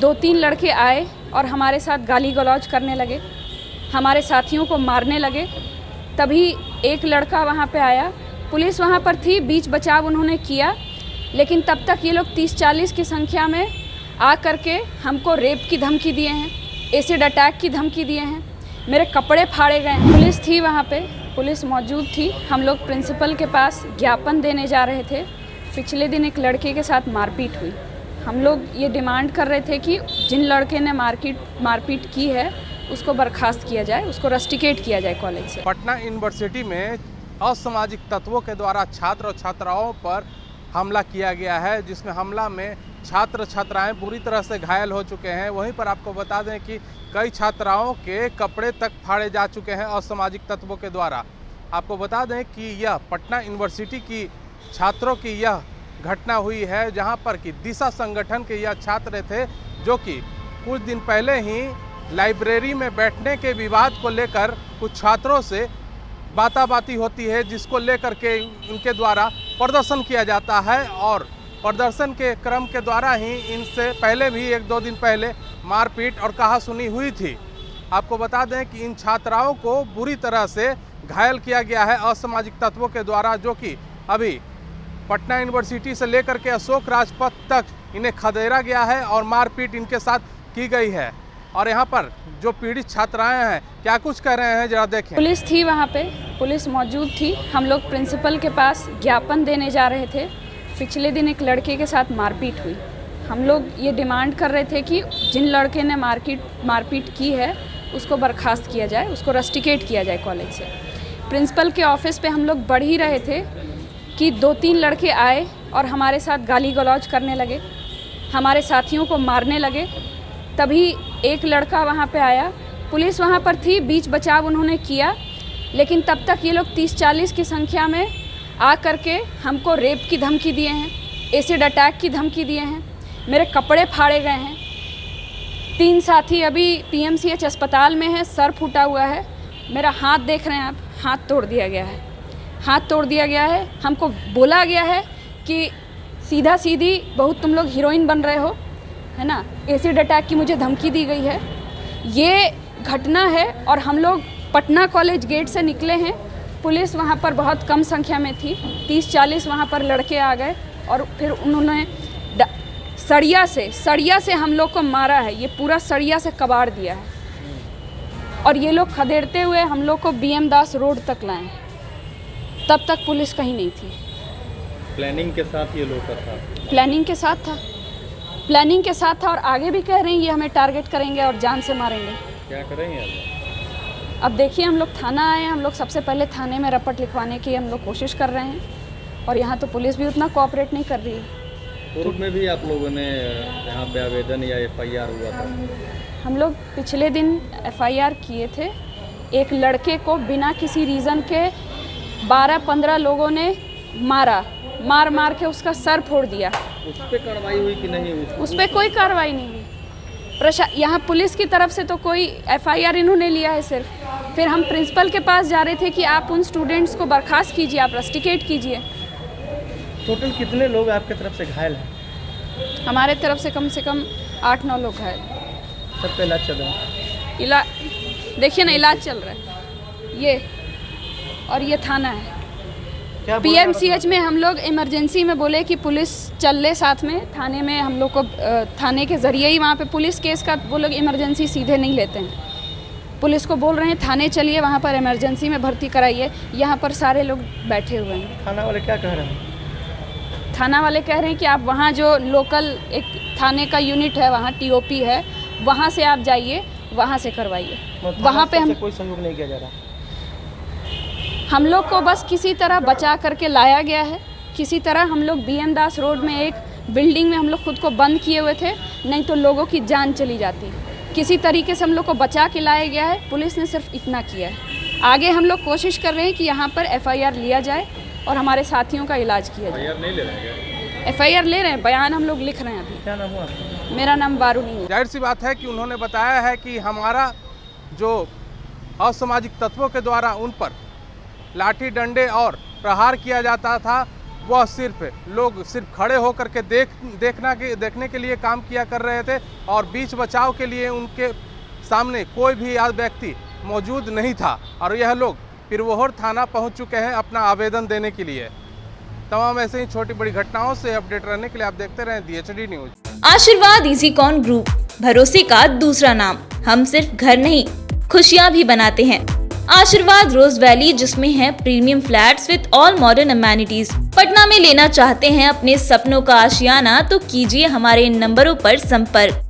2-3 लड़के आए और हमारे साथ गाली गलौज करने लगे, हमारे साथियों को मारने लगे। तभी एक लड़का वहाँ पे आया, पुलिस वहाँ पर थी, बीच बचाव उन्होंने किया, लेकिन तब तक ये लोग 30-40 की संख्या में आ करके हमको रेप की धमकी दिए हैं, एसिड अटैक की धमकी दिए हैं, मेरे कपड़े फाड़े गए हैं। पुलिस थी वहाँ पे, पुलिस मौजूद थी। हम लोग प्रिंसिपल के पास ज्ञापन देने जा रहे थे। पिछले दिन एक लड़के के साथ मारपीट हुई। हम लोग ये डिमांड कर रहे थे कि जिन लड़के ने मारपीट की है उसको बर्खास्त किया जाए, उसको रस्टिकेट किया जाए कॉलेज से। पटना यूनिवर्सिटी में असामाजिक तत्वों के द्वारा छात्र और छात्राओं पर हमला किया गया है, जिसमें हमला में छात्र छात्राएं पूरी तरह से घायल हो चुके हैं। वहीं पर आपको बता दें कि कई छात्राओं के कपड़े तक फाड़े जा चुके हैं असामाजिक तत्वों के द्वारा। आपको बता दें कि यह पटना यूनिवर्सिटी की छात्रों की यह घटना हुई है, जहां पर कि दिशा संगठन के यह छात्र थे, जो कि कुछ दिन पहले ही लाइब्रेरी में बैठने के विवाद को लेकर कुछ छात्रों से बाताबाती होती है, जिसको लेकर के उनके द्वारा प्रदर्शन किया जाता है। और प्रदर्शन के क्रम के द्वारा ही इनसे पहले भी 1-2 दिन पहले मारपीट और कहासुनी हुई थी। आपको बता दें कि इन छात्राओं को बुरी तरह से घायल किया गया है असामाजिक तत्वों के द्वारा, जो कि अभी पटना यूनिवर्सिटी से लेकर के अशोक राजपथ तक इन्हें खदेड़ा गया है और मारपीट इनके साथ की गई है। और यहाँ पर जो पीड़ित छात्राएं हैं क्या कुछ कह रहे हैं, जरा देखें। पुलिस थी वहाँ पे, पुलिस मौजूद थी। हम लोग प्रिंसिपल के पास ज्ञापन देने जा रहे थे। पिछले दिन एक लड़के के साथ मारपीट हुई। हम लोग ये डिमांड कर रहे थे कि जिन लड़के ने मारपीट की है उसको बर्खास्त किया जाए, उसको रस्टिकेट किया जाए कॉलेज से। प्रिंसिपल के ऑफिस पे हम लोग बढ़ ही रहे थे कि 2-3 लड़के आए और हमारे साथ गाली गलौज करने लगे, हमारे साथियों को मारने लगे। तभी एक लड़का वहाँ पे आया, पुलिस वहाँ पर थी, बीच बचाव उन्होंने किया, लेकिन तब तक ये लोग 30-40 की संख्या में आ करके हमको रेप की धमकी दिए हैं, एसिड अटैक की धमकी दिए हैं, मेरे कपड़े फाड़े गए हैं। 3 साथी अभी PMCH अस्पताल में हैं, सर फूटा हुआ है। मेरा हाथ देख रहे हैं आप, हाथ तोड़ दिया गया है, हाथ तोड़ दिया गया है। हमको बोला गया है कि सीधा सीधी बहुत तुम लोग हीरोइन बन रहे हो, है ना। एसिड अटैक की मुझे धमकी दी गई है। ये घटना है और हम लोग पटना कॉलेज गेट से निकले हैं। पुलिस वहाँ पर बहुत कम संख्या में थी, 30-40 वहाँ पर लड़के आ गए और फिर उन्होंने सरिया से हम लोग को मारा है। ये पूरा सरिया से कबाड़ दिया है और ये लोग खदेड़ते हुए हम लोग को BM दास रोड तक लाए। तब तक पुलिस कहीं नहीं थी। प्लानिंग के साथ ये लोग का था? प्लानिंग के साथ था, प्लानिंग के साथ था और आगे भी कह रहे हैं ये हमें टारगेट करेंगे और जान से मारेंगे। क्या करेंगे अब देखिए, हम लोग थाना आए हैं, हम लोग सबसे पहले थाने में रपट लिखवाने की हम लोग कोशिश कर रहे हैं और यहाँ तो पुलिस भी उतना कोऑपरेट नहीं कर रही है। पूर्व में भी आप लोगों ने यहाँ पे आवेदन या FIR हुआ था? हम लोग पिछले दिन FIR किए थे। एक लड़के को बिना किसी रीज़न के 12-15 लोगों ने मार के उसका सर फोड़ दिया। उस पर कार्रवाई हुई कि नहीं? उस पर कोई कार्रवाई नहीं हुई। यहाँ पुलिस की तरफ से तो कोई FIR इन्होंने लिया है सिर्फ। फिर हम प्रिंसिपल के पास जा रहे थे कि आप उन स्टूडेंट्स को बर्खास्त कीजिए, आप रस्टिकेट कीजिए। टोटल कितने लोग आपके तरफ से घायल हैं? हमारे तरफ से कम 8-9 लोग घायल। सब पे इलाज चल रहा है? देखिए ना, इलाज चल रहा है। ये और ये थाना है। PMCH में हम लोग इमरजेंसी में बोले कि पुलिस चल ले साथ में थाने में। हम लोग को थाने के ज़रिए ही वहाँ पे पुलिस केस का वो लोग इमरजेंसी सीधे नहीं लेते हैं। पुलिस को बोल रहे हैं थाने चलिए, वहाँ पर इमरजेंसी में भर्ती कराइए। यहाँ पर सारे लोग बैठे हुए हैं। थाना वाले क्या कह रहे हैं? थाना वाले कह रहे हैं कि आप वहाँ जो लोकल एक थाने का यूनिट है, वहाँ TOP है, वहाँ से आप जाइए, वहाँ से करवाइए। वहाँ पे हम कोई सहयोग नहीं किया जा रहा। हम लोग को बस किसी तरह बचा करके लाया गया है। किसी तरह हम लोग BM दास रोड में एक बिल्डिंग में हम लोग खुद को बंद किए हुए थे, नहीं तो लोगों की जान चली जाती। किसी तरीके से हम लोग को बचा के लाया गया है। पुलिस ने सिर्फ इतना किया है। आगे हम लोग कोशिश कर रहे हैं कि यहाँ पर FIR लिया जाए और हमारे साथियों का इलाज किया जाए। FIR नहीं ले रहे हैं? FIR ले रहे हैं, बयान हम लोग लिख रहे हैं अभी। क्या नाम हुआ आपका? मेरा नाम बारूनी है। जाहिर सी बात है कि उन्होंने बताया है कि हमारा जो असामाजिक तत्वों के द्वारा उन पर लाठी डंडे और प्रहार किया जाता था, वह लोग सिर्फ खड़े होकर के देखने के लिए काम किया कर रहे थे और बीच बचाव के लिए उनके सामने कोई भी व्यक्ति मौजूद नहीं था और यह लोग पिरवोहर थाना पहुंच चुके हैं अपना आवेदन देने के लिए। तमाम ऐसे ही छोटी बड़ी घटनाओं से अपडेट रहने के लिए आप देखते रहें DHD न्यूज। आशीर्वाद इजीकॉन ग्रुप, भरोसे का दूसरा नाम। हम सिर्फ घर नहीं, खुशियाँ भी बनाते हैं। आशीर्वाद रोज वैली, जिसमें है premium flats with all modern amenities. Patna में लेना चाहते हैं अपने सपनों का आशियाना, तो कीजिए हमारे इन नंबरों पर संपर्क।